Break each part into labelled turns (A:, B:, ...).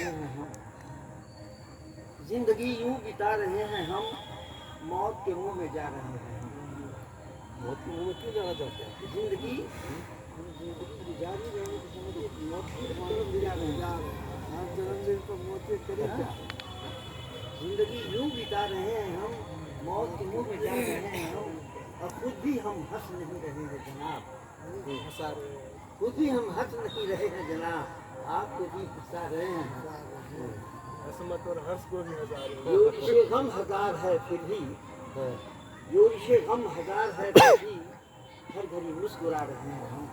A: रहे हैं हम, जिंदगी यूं बिता रहे हैं हम, मौत के मुंह में जा रहे हैं।
B: मौत के मुंह में क्यों जाना चाहते हैं?
A: जिंदगी गुजार ही रहे हैं, समझिए मौत के मुंह में जा रहे हैं।
B: आप जन्मदिन को मौत के करीब
A: हाँ। जिंदगी यूं बिता रहे हैं हम, मौत के मुंह में जा रहे हैं हम, और खुद भी हम हंस नहीं रहे हैं जनाब।
B: हंसा रहे हैं।
A: खुद भी हम हंस नहीं रहे हैं जनाब, आपको भी हंसा रहे हैं।
B: हसमत और हर्ष को भी हंसा रहे हैं।
A: योरिशे गम हजार है फिर भी,
B: हाँ।
A: योरिशे गम हजार है फिर भी, हर घड़ी मुस्कुरा रहे हैं हम।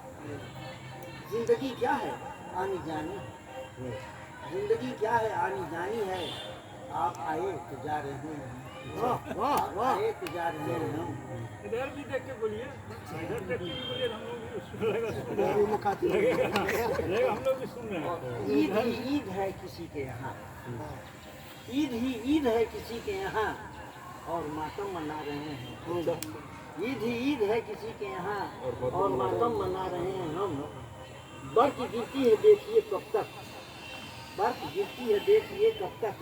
A: जिंदगी क्या है आनी जानी, जिंदगी क्या है आनी जानी है, आप आए तो जा रहे हैं।
B: वाह वाह
A: आप
B: वाह।
A: आए तो जा रहे हैं हम।
C: इधर भी देख के बोलिए, इधर देख के भी बोलिए, हम लोग भी हम लोग भी सुन रहे हैं।
A: ईद ही ईद है किसी के यहाँ, ईद ही ईद है किसी के यहाँ, और मातम मना रहे हैं। ईद ही ईद है किसी के यहाँ, और मातम मना रहे हैं हम। बर्फ गिरती है देखिए कब तक, बर्फ गिरती है देखिए कब तक,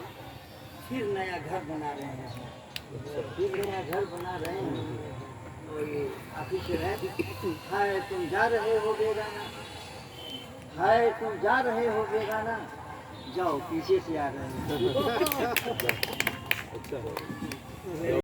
A: फिर नया घर बना रहे हैं, फिर नया घर बना रहे हैं। और ये आखिर से है, हाय तुम जा रहे हो बेगाना, हाय तुम जा रहे हो बेगाना, जाओ पीछे से आ रहे हैं।
B: अच्छा है।